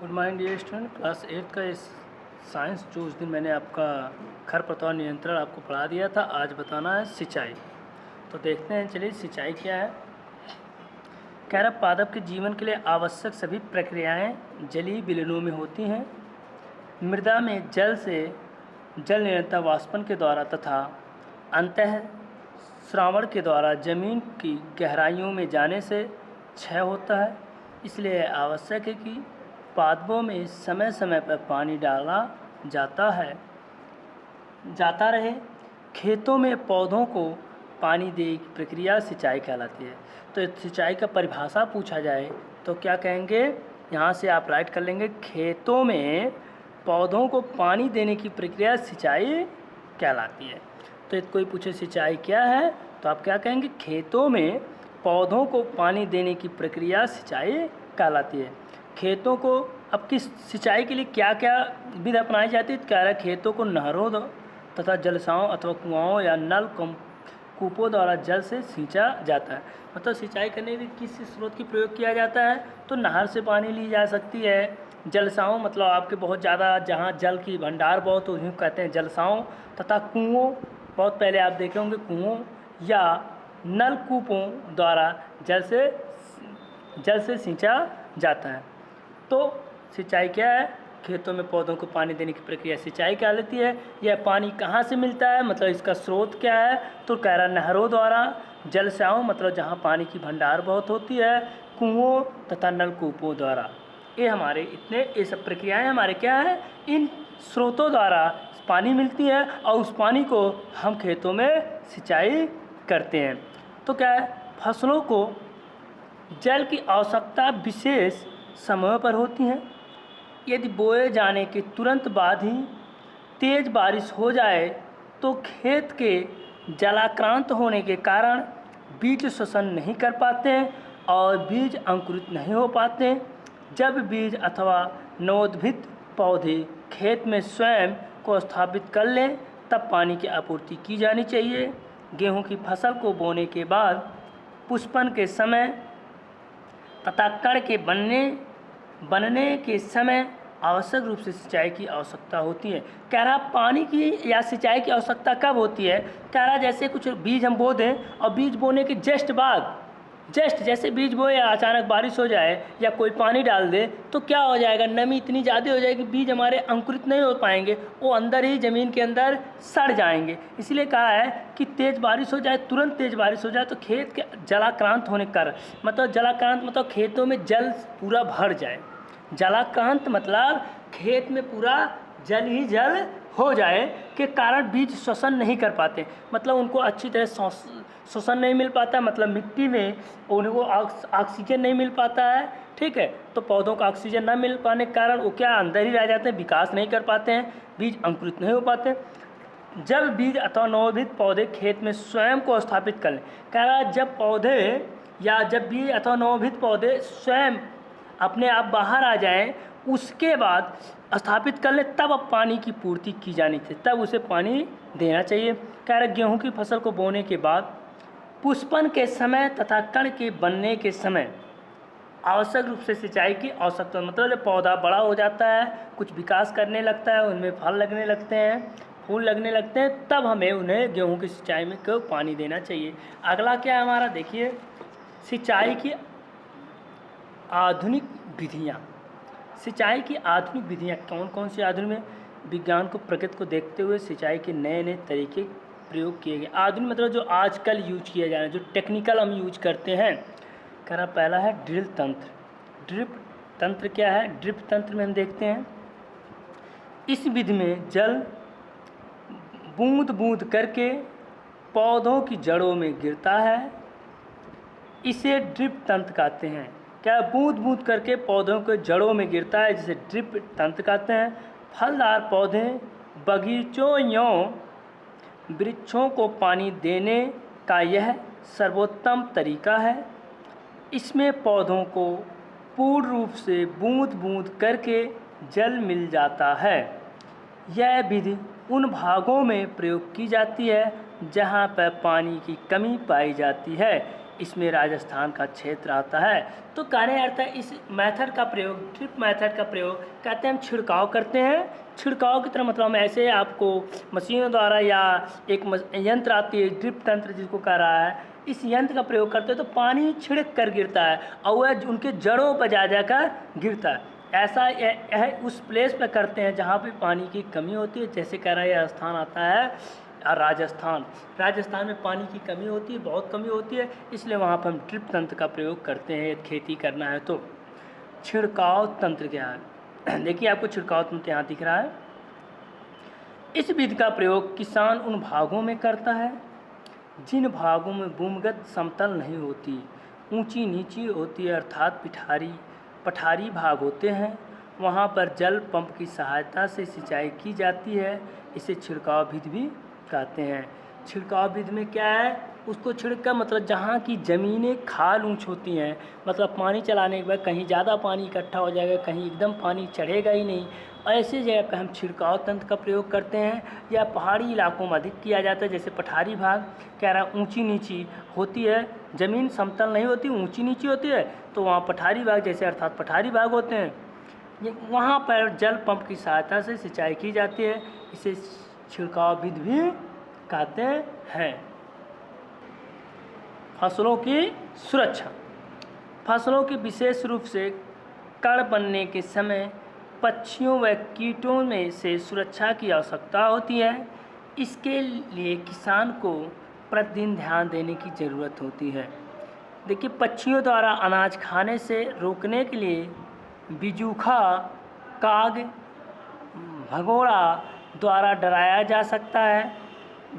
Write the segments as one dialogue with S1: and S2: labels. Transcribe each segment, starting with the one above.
S1: Good morning dear student. Class 8 का इस science जो उस दिन मैंने आपका खरपतवार नियंत्रण आपको पढ़ा दिया था, आज बताना है सिंचाई। तो देखते हैं, चलिए सिंचाई क्या है। कह रहा पादप के जीवन के लिए आवश्यक सभी प्रक्रियाएं जलीय विलयनों में होती हैं। मृदा में जल निरंतर वाष्पन के द्वारा तथा अंतः श्रावण के द्वारा जमीन की गहराइयों में जाने से क्षय होता है। इसलिए आवश्यक है कि पादपों में समय समय पर पानी डाला जाता रहे। खेतों में पौधों को पानी देने की प्रक्रिया सिंचाई कहलाती है। तो सिंचाई का परिभाषा पूछा जाए तो क्या कहेंगे, यहाँ से आप राइट कर लेंगे, खेतों में पौधों को पानी देने की प्रक्रिया सिंचाई कहलाती है। तो यदि कोई पूछे सिंचाई क्या है तो आप क्या कहेंगे, खेतों में पौधों को पानी देने की प्रक्रिया सिंचाई कहलाती है। खेतों को अब किस सिंचाई के लिए क्या क्या विधि अपनाई जाती है, कह रहा है खेतों को नहरों तथा जलसाओं अथवा कुआओं या नल कूपों द्वारा जल से सींचा जाता है। मतलब सिंचाई करने के लिए किस स्रोत की प्रयोग किया जाता है, तो नहर से पानी ली जा सकती है। जलसाओं मतलब आपके बहुत ज़्यादा जहाँ जल की भंडार बहुत हो उन्हें कहते हैं जलसाओं, तथा कुओं, बहुत पहले आप देखे होंगे कुओं या नलकूपों द्वारा जल से सींचा जाता है। तो सिंचाई क्या है, खेतों में पौधों को पानी देने की प्रक्रिया सिंचाई कहलाती है। यह पानी कहाँ से मिलता है, मतलब इसका स्रोत क्या है, तो कह रहा नहरों द्वारा, जलसाओं मतलब जहाँ पानी की भंडार बहुत होती है, कुओं तथा नलकूपों द्वारा। ये सब प्रक्रियाएं हमारे क्या है, इन स्रोतों द्वारा पानी मिलती है और उस पानी को हम खेतों में सिंचाई करते हैं। तो क्या है, फसलों को जल की आवश्यकता विशेष समय पर होती हैं। यदि बोए जाने के तुरंत बाद ही तेज़ बारिश हो जाए तो खेत के जलाक्रांत होने के कारण बीज श्वसन नहीं कर पाते हैं और बीज अंकुरित नहीं हो पाते हैं। जब बीज अथवा नवोद्भित पौधे खेत में स्वयं को स्थापित कर लें तब पानी की आपूर्ति की जानी चाहिए। गेहूं की फसल को बोने के बाद पुष्पन के समय तथा कण के बनने के समय आवश्यक रूप से सिंचाई की आवश्यकता होती है। कह रहा पानी की या सिंचाई की आवश्यकता कब होती है, कह रहा जैसे कुछ बीज हम बो दें और बीज बोने के जैसे बीज बोए अचानक बारिश हो जाए या कोई पानी डाल दे तो क्या हो जाएगा, नमी इतनी ज़्यादा हो जाएगी बीज हमारे अंकुरित नहीं हो पाएंगे, वो अंदर ही ज़मीन के अंदर सड़ जाएंगे। इसलिए कहा है कि तेज़ बारिश हो जाए, तुरंत तेज़ बारिश हो जाए तो खेत के जलाक्रांत होने के कारण, मतलब जलाक्रांत मतलब खेतों में जल पूरा भर जाए। जलाक्रांत मतलब खेत में पूरा जल ही जल हो जाए के कारण बीज श्वसन नहीं कर पाते, मतलब उनको अच्छी तरह श्वसन नहीं मिल पाता, मतलब मिट्टी में उनको ऑक्सीजन नहीं मिल पाता है। ठीक है, तो पौधों को ऑक्सीजन न मिल पाने के कारण वो क्या अंदर ही रह जाते हैं, विकास नहीं कर पाते हैं, बीज अंकुरित नहीं हो पाते। जब बीज अथवा नवोदित पौधे खेत में स्वयं को स्थापित कर लें, कह रहा जब बीज अथवा नवोदित पौधे स्वयं अपने आप बाहर आ जाएं, उसके बाद स्थापित कर ले तब अब पानी की पूर्ति की जानी चाहिए, तब उसे पानी देना चाहिए। कह रहे गेहूं की फसल को बोने के बाद पुष्पन के समय तथा कण के बनने के समय आवश्यक रूप से सिंचाई की आवश्यकता, मतलब जब पौधा बड़ा हो जाता है, कुछ विकास करने लगता है, उनमें फल लगने लगते हैं, फूल लगने लगते हैं, तब हमें उन्हें गेहूँ की सिंचाई में क्यों पानी देना चाहिए। अगला क्या है हमारा, देखिए सिंचाई की आधुनिक विधियाँ। सिंचाई की आधुनिक विधियाँ कौन कौन सी आधुनिक में, विज्ञान को प्रकृति को देखते हुए सिंचाई के नए नए तरीके प्रयोग किए गए। आधुनिक मतलब जो आजकल यूज किया जा रहा है, जो टेक्निकल हम यूज करते हैं। कह रहा पहला है ड्रिल तंत्र। ड्रिप तंत्र क्या है, ड्रिप तंत्र में हम देखते हैं इस विधि में जल बूंद बूंद करके पौधों की जड़ों में गिरता है, इसे ड्रिप तंत्र कहते हैं। क्या बूंद बूंद करके पौधों के जड़ों में गिरता है, जिसे ड्रिप तंत्र कहते हैं। फलदार पौधे बगीचों एवं वृक्षों को पानी देने का यह सर्वोत्तम तरीका है। इसमें पौधों को पूर्ण रूप से बूंद बूंद करके जल मिल जाता है। यह विधि उन भागों में प्रयोग की जाती है जहाँ पर पानी की कमी पाई जाती है। इसमें राजस्थान का क्षेत्र आता है। तो कहने अर्थ है इस मेथड का प्रयोग, ड्रिप मेथड का प्रयोग कहते हैं हम छिड़काव करते हैं। छिड़काव की तरह मतलब हम ऐसे आपको मशीनों द्वारा या एक यंत्र आती है ड्रिप तंत्र जिसको कह रहा है, इस यंत्र का प्रयोग करते हैं तो पानी छिड़क कर गिरता है और वह उनके जड़ों पर जा जाकर गिरता है। ऐसा यह उस प्लेस पर करते हैं जहाँ पे पानी की कमी होती है। जैसे कह रहा है स्थान आता है राजस्थान में पानी की कमी होती है, बहुत कमी होती है, इसलिए वहाँ पर हम ड्रिप तंत्र का प्रयोग करते हैं खेती करना है तो। छिड़काव तंत्र क्या है, देखिए आपको छिड़काव तंत्र यहाँ दिख रहा है। इस विधि का प्रयोग किसान उन भागों में करता है जिन भागों में भूमिगत समतल नहीं होती, ऊंची नीची होती है अर्थात पठारी भाग होते हैं। वहाँ पर जल पंप की सहायता से सिंचाई की जाती है। इसे छिड़काव विधि भी कहते हैं। छिड़काव विधि में क्या है, उसको छिड़का मतलब जहाँ की ज़मीनें खाल ऊंच होती हैं, मतलब पानी चलाने के बाद कहीं ज़्यादा पानी इकट्ठा हो जाएगा, कहीं एकदम पानी चढ़ेगा ही नहीं, ऐसे जगह पर हम छिड़काव तंत्र का प्रयोग करते हैं। या पहाड़ी इलाकों में अधिक किया जाता है, जैसे पठारी भाग कह रहा ऊंची नीची होती है, ज़मीन समतल नहीं होती, ऊंची नीची होती है, तो वहाँ पठारी भाग जैसे अर्थात पठारी भाग होते हैं, वहाँ पर जल पंप की सहायता से सिंचाई की जाती है। इसे छिड़काव विधि भी कहते हैं। फसलों की सुरक्षा, फसलों की विशेष रूप से कड़ बनने के समय पक्षियों व कीटों में से सुरक्षा की आवश्यकता होती है। इसके लिए किसान को प्रतिदिन ध्यान देने की ज़रूरत होती है। देखिए पक्षियों द्वारा अनाज खाने से रोकने के लिए बिजूखा, काग, भगोड़ा द्वारा डराया जा सकता है।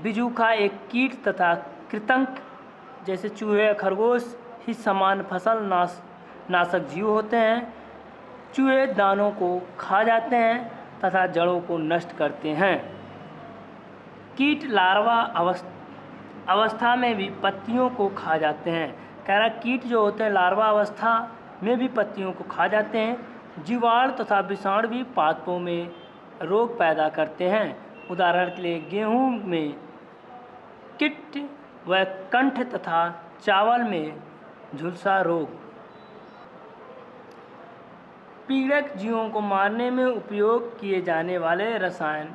S1: बिजूखा एक कीट तथा कृंतक जैसे चूहे, खरगोश ही समान फसल नाशक जीव होते हैं। चूहे दानों को खा जाते हैं तथा जड़ों को नष्ट करते हैं। कीट लार्वा अवस्था में भी पत्तियों को खा जाते हैं। कह रहा कीट जो होते हैं लार्वा अवस्था में भी पत्तियों को खा जाते हैं। जीवाणु तथा विषाणु भी पादपों में रोग पैदा करते हैं। उदाहरण के लिए गेहूं में कीट व कंठ तथा चावल में झुलसा रोग। पीड़क जीवों को मारने में उपयोग किए जाने वाले रसायन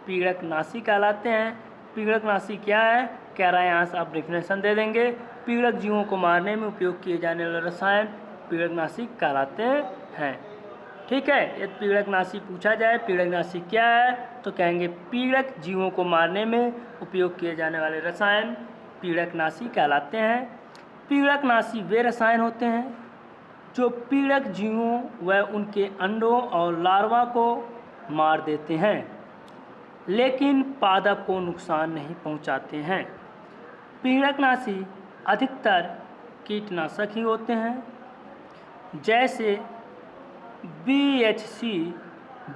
S1: पीड़कनाशी कहलाते हैं। पीड़कनाशी क्या है, कह रहा है यहाँ से आप डेफिनेशन दे देंगे। पीड़क जीवों को मारने में उपयोग किए जाने वाले रसायन पीड़कनाशी कहलाते हैं। ठीक है, यदि पीड़कनाशी पूछा जाए पीड़कनाशी क्या है तो कहेंगे पीड़क जीवों को मारने में उपयोग किए जाने वाले रसायन पीड़कनाशी कहलाते हैं। पीड़कनाशी वे रसायन होते हैं जो पीड़क जीवों व उनके अंडों और लार्वा को मार देते हैं लेकिन पादप को नुकसान नहीं पहुंचाते हैं। पीड़कनाशी अधिकतर कीटनाशक ही होते हैं जैसे BHC,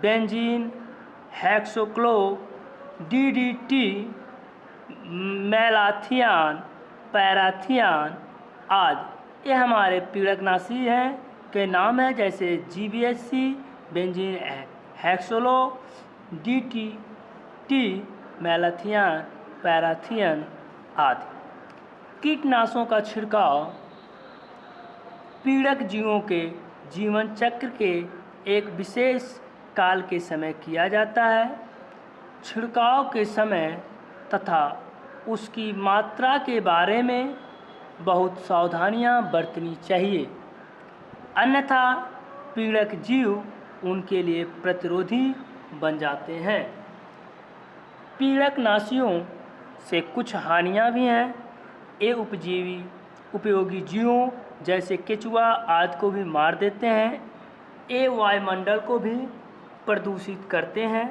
S1: बेंजीन, हेक्सोक्लो, DDT, मेलाथियान, पैराथियान आदि ये हमारे पीड़कनाशी हैं के नाम हैं। जैसे GBHC, बेंजीन, हेक्सोलो, DDT, मेलाथियान, पैराथियन आदि। कीटनाशकों का छिड़काव पीड़क जीवों के जीवन चक्र के एक विशेष काल के समय किया जाता है। छिड़काव के समय तथा उसकी मात्रा के बारे में बहुत सावधानियां बरतनी चाहिए, अन्यथा पीड़क जीव उनके लिए प्रतिरोधी बन जाते हैं। पीड़कनाशियों से कुछ हानियां भी हैं। ये उपयोगी जीवों जैसे केचुआ आदि को भी मार देते हैं। ये वायुमंडल को भी प्रदूषित करते हैं।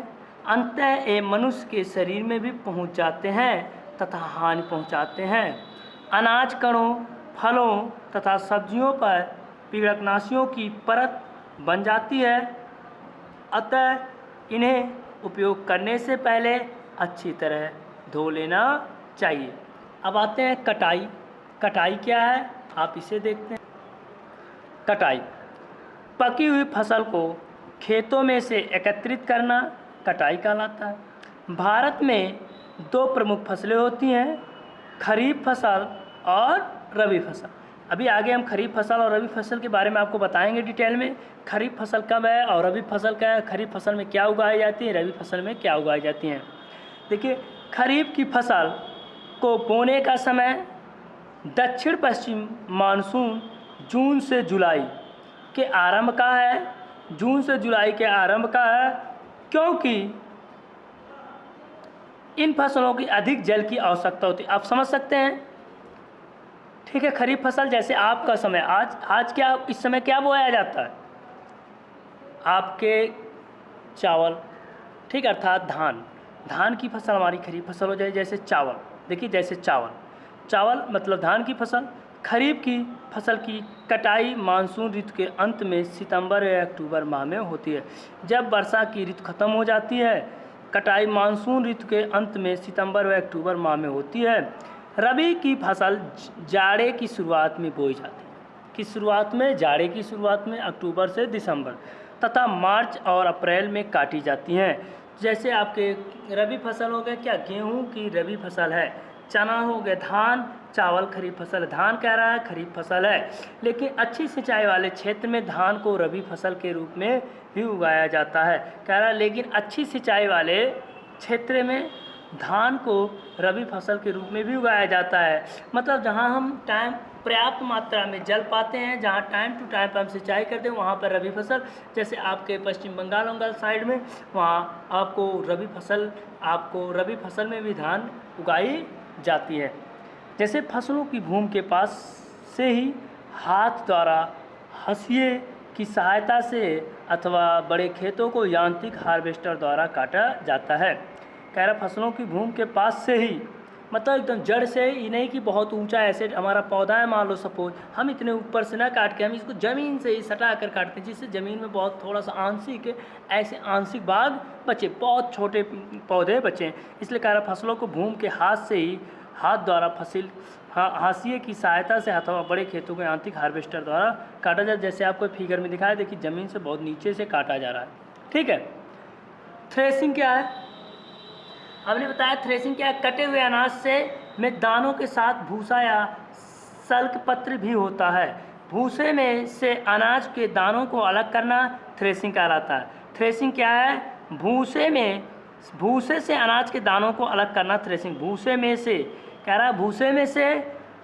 S1: अंततः ये मनुष्य के शरीर में भी पहुंच जाते हैं तथा हानि पहुंचाते हैं। अनाज कणों, फलों तथा सब्जियों पर पीड़कनाशियों की परत बन जाती है, अतः इन्हें उपयोग करने से पहले अच्छी तरह धो लेना चाहिए। अब आते हैं कटाई। कटाई क्या है आप इसे देखते हैं। कटाई पकी हुई फसल को खेतों में से एकत्रित करना कटाई कहलाता है। भारत में दो प्रमुख फसलें होती हैं, खरीफ फसल और रबी फसल। अभी आगे हम खरीफ फसल और रबी फसल के बारे में आपको बताएंगे डिटेल में। खरीफ फसल कब है और रबी फसल क्या है, खरीफ फसल में क्या उगाई जाती है, रबी फसल में क्या उगाई जाती हैं। देखिए, खरीफ की फसल को बोने का समय दक्षिण पश्चिम मानसून जून से जुलाई के आरंभ का है, जून से जुलाई के आरंभ का है, क्योंकि इन फसलों की अधिक जल की आवश्यकता होती है। आप समझ सकते हैं, ठीक है। खरीफ फसल जैसे आपका समय आज क्या, इस समय क्या बोया जाता है, आपके चावल, ठीक, अर्थात धान की फसल हमारी खरीफ फसल हो जाए। जैसे चावल, देखिए जैसे चावल मतलब धान की फसल। खरीफ की फसल की कटाई मानसून ऋतु के अंत में सितंबर या अक्टूबर माह में होती है। जब वर्षा की ऋतु खत्म हो जाती है, कटाई मानसून ऋतु के अंत में सितंबर व अक्टूबर माह में होती है। रबी की फसल जाड़े की शुरुआत में बोई जाती है, कि शुरुआत में, जाड़े की शुरुआत में अक्टूबर से दिसंबर तथा मार्च और अप्रैल में काटी जाती हैं। जैसे आपके रबी फसल हो गए, क्या गेहूं की रबी फसल है, चना हो गया, धान, चावल खरीफ फसल। धान कह रहा है खरीफ फसल है, लेकिन अच्छी सिंचाई वाले क्षेत्र में धान को रबी फसल के रूप में भी उगाया जाता है। कह रहा है लेकिन अच्छी सिंचाई वाले क्षेत्र में धान को रबी फसल के रूप में भी उगाया जाता है। मतलब जहाँ हम पर्याप्त मात्रा में जल पाते हैं, जहाँ टाइम टू टाइम पर हम सिंचाई करते हैं, वहाँ पर रबी फसल। जैसे आपके पश्चिम बंगाल साइड में, वहाँ आपको रबी फसल में भी धान उगाई जाती है। जैसे फसलों की भूमि के पास से ही हाथ द्वारा हंसिए की सहायता से अथवा बड़े खेतों को यांत्रिक हार्वेस्टर द्वारा काटा जाता है। कह रहा फसलों की भूमि के पास से ही, मतलब एकदम जड़ से ही नहीं कि बहुत ऊंचा, ऐसे हमारा पौधा है मान लो सपोज, हम इतने ऊपर से ना काट के हम इसको ज़मीन से ही सटा कर काटते हैं, जिससे ज़मीन में बहुत थोड़ा सा आंशिक भाग बचे, बहुत छोटे पौधे बचे। इसलिए कह रहा फसलों को भूमि के हाथ द्वारा हाशिए की सहायता से अथवा बड़े खेतों को यांत्रिक हार्वेस्टर द्वारा काटा जाए। जैसे आपको फिगर में दिखाया, देखिए ज़मीन से बहुत नीचे से काटा जा रहा है, ठीक है। थ्रेसिंग क्या है, हमने बताया थ्रेसिंग क्या है, कटे हुए अनाज में दानों के साथ भूसा या सल्क पत्र भी होता है। भूसे में से अनाज के दानों को अलग करना थ्रेसिंग कहलाता है। थ्रेसिंग क्या है, भूसे से अनाज के दानों को अलग करना थ्रेसिंग। भूसे में से, कह रहा है भूसे में से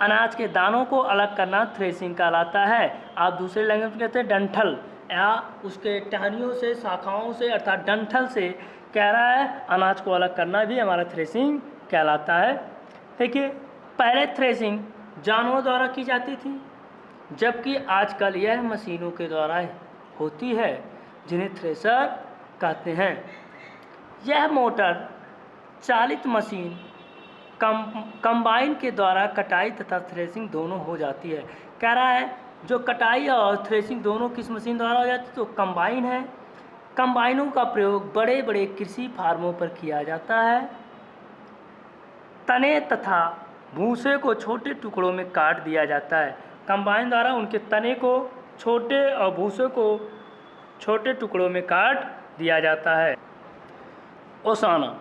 S1: अनाज के दानों को अलग करना थ्रेसिंग कहलाता है। आप दूसरे लैंग्वेज में कहते हैं डंठल, या उसके टहनियों से, शाखाओं से, अर्थात डंठल से, कह रहा है अनाज को अलग करना भी हमारा थ्रेसिंग कहलाता है। देखिए, पहले थ्रेसिंग जानवरों द्वारा की जाती थी, जबकि आजकल यह मशीनों के द्वारा होती है, जिन्हें थ्रेसर कहते हैं। यह मोटर चालित मशीन कंबाइन के द्वारा कटाई तथा थ्रेसिंग दोनों हो जाती है। कह रहा है जो कटाई और थ्रेसिंग दोनों किस मशीन द्वारा हो जाती है, तो कंबाइन है। कंबाइनों का प्रयोग बड़े बड़े कृषि फार्मों पर किया जाता है। तने तथा भूसे को छोटे टुकड़ों में काट दिया जाता है। कंबाइन द्वारा उनके तने को छोटे और भूसे को छोटे टुकड़ों में काट दिया जाता है। ओसाना,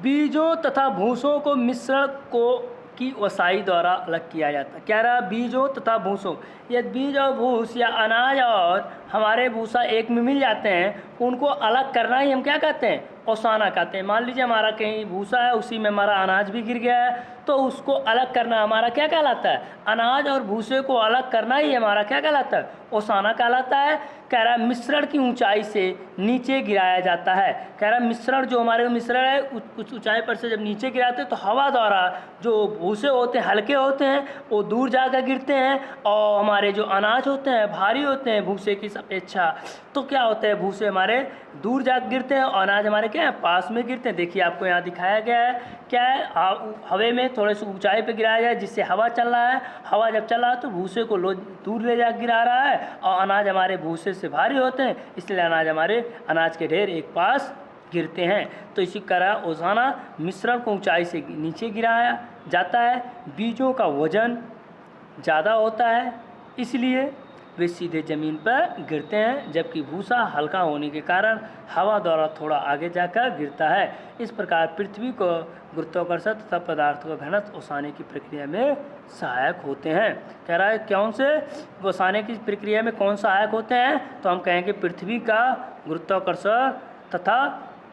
S1: बीजों तथा भूसों को मिश्रण की ओसाई द्वारा अलग किया जाता है। क्या रहा, बीजों तथा भूसों, यदि बीज और भूस या अनाज और हमारे भूसा एक में मिल जाते हैं, उनको अलग करना ही हम क्या कहते हैं, ओसाना कहते हैं। मान लीजिए हमारा कहीं भूसा है, उसी में हमारा अनाज भी गिर गया है, तो उसको अलग करना हमारा क्या कहलाता है, अनाज और भूसे को अलग करना ही हमारा क्या कहलाता है, ओसाना कहलाता है। कह रहा है मिश्रण की ऊंचाई से नीचे गिराया जाता है। कह रहा है मिश्रण, जो हमारे मिश्रण है कुछ ऊंचाई पर से जब नीचे गिराते हैं तो हवा द्वारा जो भूसे होते हैं हल्के होते हैं, वो दूर जाकर गिरते हैं, और हमारे जो अनाज होते हैं भारी होते हैं भूसे की अपेक्षा। तो क्या होता है, भूसे हमारे दूर जाकर गिरते हैं और अनाज हमारे क्या है, पास में गिरते हैं। देखिए आपको यहाँ दिखाया गया है, क्या है, हवे में थोड़े से ऊंचाई पे गिराया गया है, जिससे हवा चल रहा है। हवा जब चल रहा है तो भूसे को दूर ले जा गिरा रहा है, और अनाज हमारे भूसे से भारी होते हैं, इसलिए अनाज के ढेर एक पास गिरते हैं। तो इसी तरह ओसाना मिश्रण को ऊंचाई से नीचे गिराया जाता है। बीजों का वजन ज़्यादा होता है, इसलिए वे सीधे ज़मीन पर गिरते हैं, जबकि भूसा हल्का होने के कारण हवा द्वारा थोड़ा आगे जाकर गिरता है। इस प्रकार पृथ्वी को गुरुत्वाकर्षण तथा पदार्थों का घनत्व ओसाने की प्रक्रिया में सहायक होते हैं। कह रहा है कौन से ओसाने की प्रक्रिया में कौन सहायक होते हैं, तो हम कहेंगे पृथ्वी का गुरुत्वाकर्षण तथा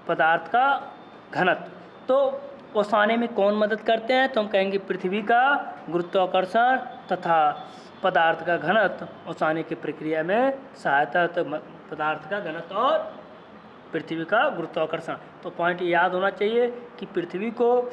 S1: पदार्थ का घनत्व। तो ओसाने में कौन मदद करते हैं, तो हम कहेंगे पृथ्वी का गुरुत्वाकर्षण तथा पदार्थ का घनत्व ओसाने की प्रक्रिया में सहायता, तो पदार्थ का घनत्व और पृथ्वी का गुरुत्वाकर्षण। तो पॉइंट याद होना चाहिए कि पृथ्वी को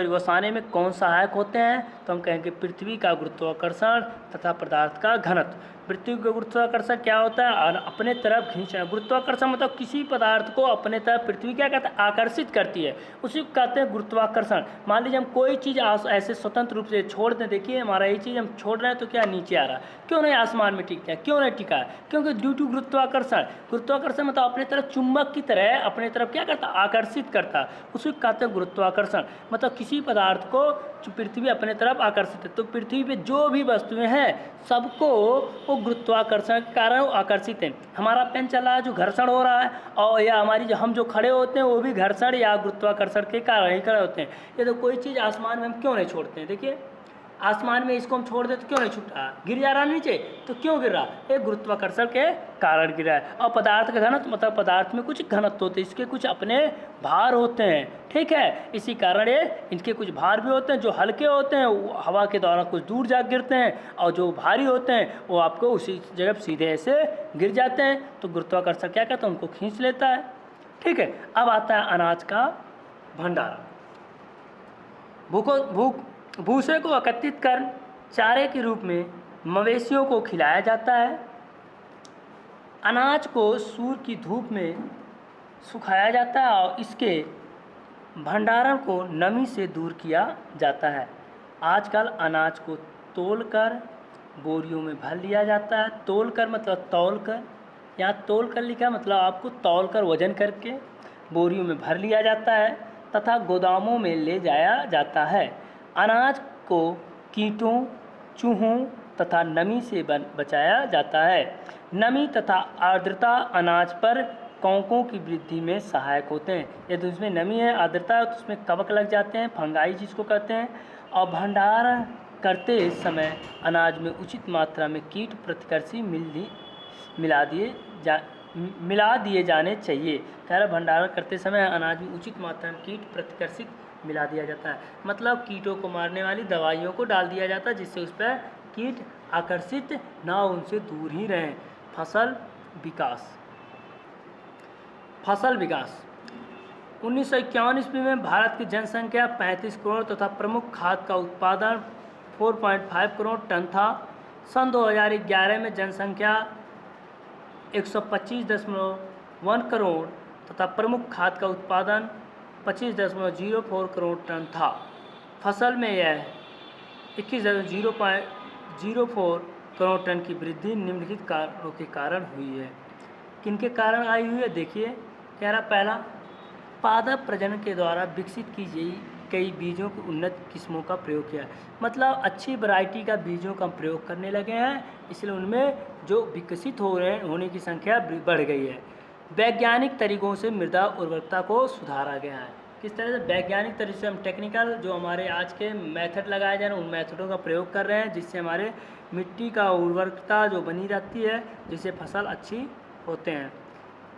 S1: ओसाने में कौन सहायक होते हैं, तो हम कहेंगे पृथ्वी का गुरुत्वाकर्षण तथा पदार्थ का घनत्व। पृथ्वी का गुरुत्वाकर्षण क्या होता है, अपने तरफ खींचना। गुरुत्वाकर्षण मतलब किसी पदार्थ को अपने तरफ पृथ्वी क्या कहता है, आकर्षित करती है, उसी को कहते हैं गुरुत्वाकर्षण। मान लीजिए हम कोई चीज़ ऐसे स्वतंत्र रूप से छोड़ दें, देखिए हमारा ये चीज़ हम छोड़ रहे हैं तो क्या नीचे आ रहा है, क्यों नहीं आसमान में टिकता है, क्यों नहीं टिका है, क्योंकि ड्यू टू गुरुत्वाकर्षण। गुरुत्वाकर्षण मतलब अपने तरफ चुंबक की तरह अपने तरफ क्या करता, आकर्षित करता, उसी को कहते हैं गुरुत्वाकर्षण। मतलब किसी पदार्थ को पृथ्वी अपने तरफ आकर्षित है, तो पृथ्वी पे जो भी वस्तुएं हैं सबको वो गुरुत्वाकर्षण के कारण आकर्षित है। हमारा पेन चल रहा है जो घर्षण हो रहा है, और या हमारी हम जो खड़े होते हैं वो भी घर्षण या गुरुत्वाकर्षण के कारण ही खड़े होते हैं। ये तो कोई चीज़ आसमान में हम क्यों नहीं छोड़ते हैं, देखिए आसमान में इसको हम छोड़ दें तो क्यों नहीं छूट रहा, गिर जा रहा नीचे, तो क्यों गिर रहा, ये गुरुत्वाकर्षण के कारण गिर रहा है। और पदार्थ का घनत्व मतलब पदार्थ में कुछ घनत्व होते हैं, इसके कुछ अपने भार होते हैं, ठीक है, इसी कारण ये इनके कुछ भार भी होते हैं। जो हल्के होते हैं वो हवा के द्वारा कुछ दूर जा गिरते हैं, और जो भारी होते हैं वो आपको उसी जगह सीधे ऐसे गिर जाते हैं। तो गुरुत्वाकर्षण क्या कहता है, उनको खींच लेता है, ठीक है। अब आता है अनाज का भंडारण। भूसे को एकत्रित कर चारे के रूप में मवेशियों को खिलाया जाता है। अनाज को सूर्य की धूप में सुखाया जाता है और इसके भंडारण को नमी से दूर किया जाता है। आजकल अनाज को तौलकर बोरियों में भर लिया जाता है। तौलकर मतलब तौलकर, यहाँ तौलकर लिखा मतलब आपको तौलकर वजन करके बोरियों में भर लिया जाता है तथा गोदामों में ले जाया जाता है। अनाज को कीटों, चूहों तथा नमी से बचाया जाता है। नमी तथा आर्द्रता अनाज पर कवकों की वृद्धि में सहायक होते हैं। यदि उसमें नमी है, आर्द्रता है, तो उसमें कवक लग जाते हैं, फंगाई जिसको कहते हैं। और भंडारण करते समय अनाज में उचित मात्रा में कीट प्रतिकर्षी मिला दिए जाने चाहिए। कह रहा भंडारण करते समय अनाज में उचित मात्रा में कीट प्रतिकर्षित मिला दिया जाता है, मतलब कीटों को मारने वाली दवाइयों को डाल दिया जाता है जिससे उस पर कीट आकर्षित ना, उनसे दूर ही रहें। फसल विकास 1951 ईस्वी में भारत की जनसंख्या 35 करोड़ तथा प्रमुख खाद्य का उत्पादन 4.5 करोड़ टन था। सन 2011 में जनसंख्या 125.1 करोड़ तथा प्रमुख खाद्य का उत्पादन 25.04 करोड़ टन था। फसल में यह 21.04 करोड़ टन की वृद्धि निम्नलिखित कारणों के कारण हुई है। किनके कारण आई हुई है, देखिए कह रहा पहला, पादप प्रजनन के द्वारा विकसित की गई कई बीजों की उन्नत किस्मों का प्रयोग किया, मतलब अच्छी वैरायटी का बीजों का प्रयोग करने लगे हैं, इसलिए उनमें जो विकसित होने की संख्या बढ़ गई है। वैज्ञानिक तरीकों से मृदा उर्वरकता को सुधारा गया है। किस तरह से वैज्ञानिक तरीके से, हम टेक्निकल जो हमारे आज के मेथड लगाए जा रहे हैं उन मेथडों का प्रयोग कर रहे हैं, जिससे हमारे मिट्टी का उर्वरकता जो बनी रहती है, जिससे फसल अच्छी होते हैं।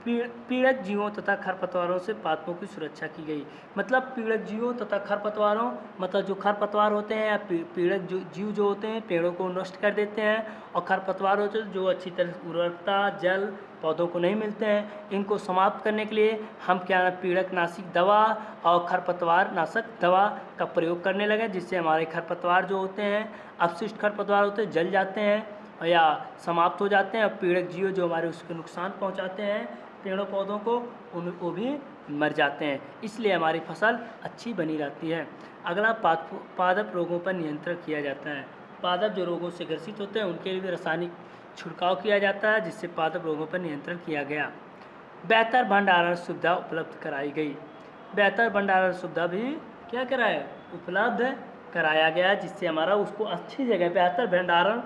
S1: पीड़क जीवों तथा खरपतवारों से पादपों की सुरक्षा की गई, मतलब पीड़क जीवों तथा खरपतवारों, मतलब जो खरपतवार होते हैं या पीड़क जीव जो होते हैं पेड़ों को नष्ट कर देते हैं, और खरपतवार होते हैं जो अच्छी तरह उर्वरकता जल पौधों को नहीं मिलते हैं, इनको समाप्त करने के लिए हम क्या पीड़क नाशक दवा और खरपतवार नाशक दवा का प्रयोग करने लगे, जिससे हमारे खरपतवार जो होते हैं, अपशिष्ट खरपतवार होते हैं, जल जाते हैं या समाप्त हो जाते हैं, और पीड़क जीव जो हमारे उसको नुकसान पहुंचाते हैं पेड़ों पौधों को, उनको भी मर जाते हैं, इसलिए हमारी फसल अच्छी बनी रहती है। अगला पादप रोगों पर नियंत्रण किया जाता है। पादप जो रोगों से ग्रसित होते हैं उनके लिए भी रासायनिक छिड़काव किया जाता है, जिससे पादप रोगों पर नियंत्रण किया गया। बेहतर भंडारण सुविधा उपलब्ध कराई गई, बेहतर भंडारण सुविधा भी क्या कराया, उपलब्ध कराया गया, जिससे हमारा उसको अच्छी जगह बेहतर भंडारण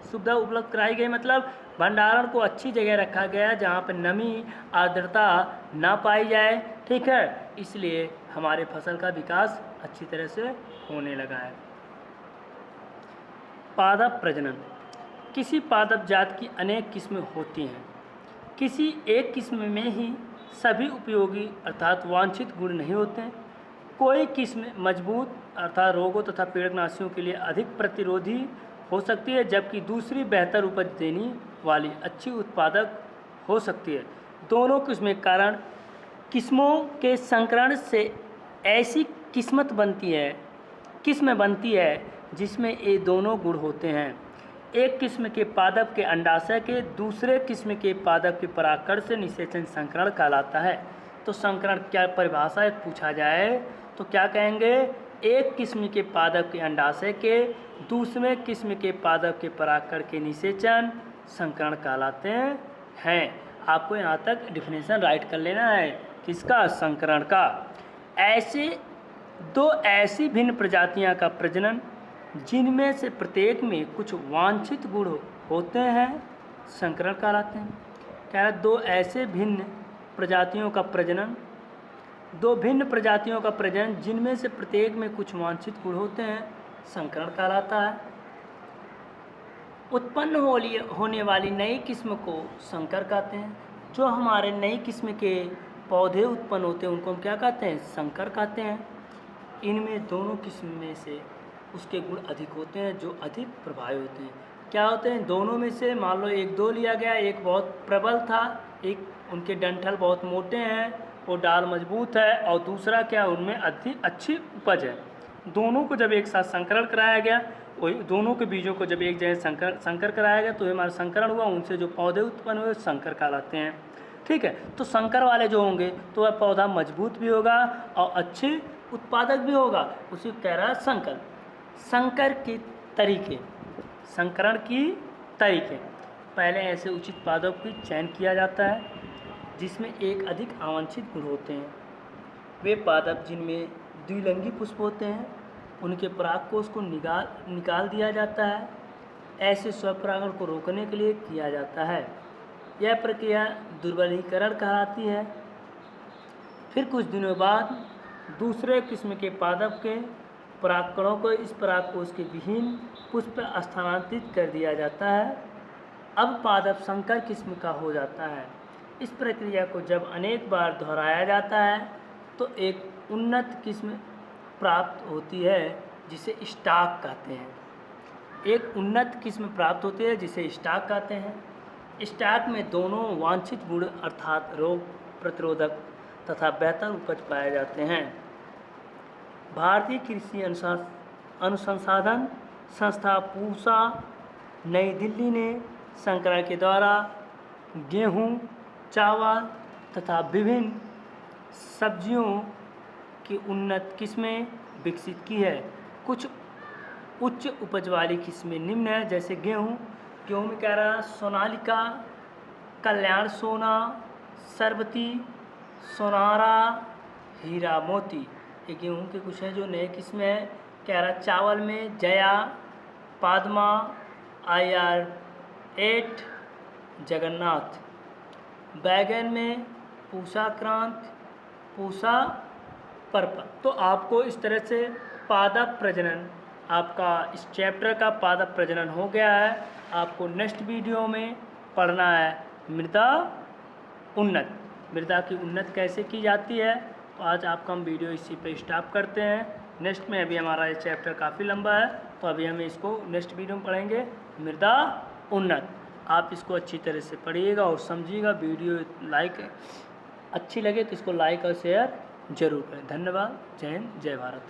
S1: सुविधा उपलब्ध कराई गई, मतलब भंडारण को अच्छी जगह रखा गया है जहाँ पर नमी आर्द्रता ना पाई जाए, ठीक है, इसलिए हमारे फसल का विकास अच्छी तरह से होने लगा है। पादप प्रजनन। किसी पादप जात की अनेक किस्में होती हैं। किसी एक किस्म में ही सभी उपयोगी अर्थात वांछित गुण नहीं होते हैं। कोई किस्म मजबूत अर्थात रोगों तथा पीड़कनाशियों के लिए अधिक प्रतिरोधी हो सकती है, जबकि दूसरी बेहतर उपज देने वाली अच्छी उत्पादक हो सकती है। दोनों किस्में के कारण किस्मों के संकरण से ऐसी किस्म बनती है जिसमें ये दोनों गुण होते हैं। एक किस्म के पादप के अंडाशय के दूसरे किस्म के पादप के परागकण से निषेचन संकरण कहलाता है। तो संकरण क्या परिभाषा है पूछा जाए तो क्या कहेंगे, एक किस्म के पादप के अंडाशय के दूसरे किस्म के पादप के परागकण के निषेचन संकरण कहलाते हैं। आपको यहाँ तक डिफिनेशन राइट कर लेना है किसका, संकरण का। ऐसी भिन्न प्रजातियाँ का प्रजनन जिनमें से प्रत्येक में कुछ वांछित गुण होते हैं संकरण कहलाते हैं। क्या दो भिन्न प्रजातियों का प्रजनन जिनमें से प्रत्येक में कुछ वांछित गुण होते हैं संकरण कहलाता है। उत्पन्न होने वाली नई किस्म को संकर कहते हैं। जो हमारे नई किस्म के पौधे उत्पन्न होते हैं उनको हम क्या कहते हैं, संकर कहते हैं। इनमें दोनों किस्म में से उसके गुण अधिक होते हैं जो अधिक प्रभावी होते हैं। क्या होते हैं, दोनों में से मान लो एक दो लिया गया, एक बहुत प्रबल था, एक उनके डंठल बहुत मोटे हैं, वो डाल मजबूत है, और दूसरा क्या उनमें अच्छी उपज है। दोनों को जब एक साथ संकरण कराया गया, वही दोनों के बीजों को जब एक जगह संकर कराया गया तो हमारा संकरण हुआ, उनसे जो पौधे उत्पन्न हुए संकर कहलाते हैं। ठीक है, तो संकर वाले जो होंगे तो वह पौधा मजबूत भी होगा और अच्छे उत्पादक भी होगा, उसी कह रहा है संकर। संकरण की तरीके पहले ऐसे उचित पादप की चयन किया जाता है जिसमें एक अधिक अवांछित गुण होते हैं। वे पादप जिनमें द्विलिंगी पुष्प होते हैं उनके परागकोश को निकाल दिया जाता है। ऐसे स्वपरागण को रोकने के लिए किया जाता है। यह प्रक्रिया दुर्बलीकरण कहलाती है। फिर कुछ दिनों बाद दूसरे किस्म के पादप के परागकणों को इस परागकोश के विहीन पुष्प पर स्थानांतरित कर दिया जाता है। अब पादप संकर किस्म का हो जाता है। इस प्रक्रिया को जब अनेक बार दोहराया जाता है तो एक उन्नत किस्म प्राप्त होती है जिसे स्टॉक कहते हैं। स्टॉक कहते हैं। स्टॉक में दोनों वांछित गुण अर्थात रोग प्रतिरोधक तथा बेहतर उपज पाए जाते हैं। भारतीय कृषि अनुसंधान संस्था पूसा नई दिल्ली ने संकरण के द्वारा गेहूं, चावल तथा विभिन्न सब्जियों की उन्नत किस्में विकसित की है। कुछ उच्च उपज वाली किस्में निम्न है, जैसे गेहूं में कह रहा सोनालिका, कल्याण सोना, सरबती, सोनारा, हीरा मोती, ये गेहूं के कुछ हैं जो नए किस्में हैं। कह रहा चावल में जया, पादमा, IR8, जगन्नाथ। बैगन में पूसा क्रांत, पूसा पर्पल। तो आपको इस तरह से पादप प्रजनन, आपका इस चैप्टर का पादप प्रजनन हो गया है। आपको नेक्स्ट वीडियो में पढ़ना है मृदा की उन्नत कैसे की जाती है। तो आज आपका हम वीडियो इसी पे स्टॉप करते हैं। नेक्स्ट में अभी हमारा ये चैप्टर काफ़ी लंबा है तो अभी हम इसको नेक्स्ट वीडियो में पढ़ेंगे मृदा उन्नत। आप इसको अच्छी तरह से पढ़िएगा और समझिएगा। वीडियो अच्छी लगे तो इसको लाइक और शेयर जरूर करें। धन्यवाद। जय हिंद, जय भारत।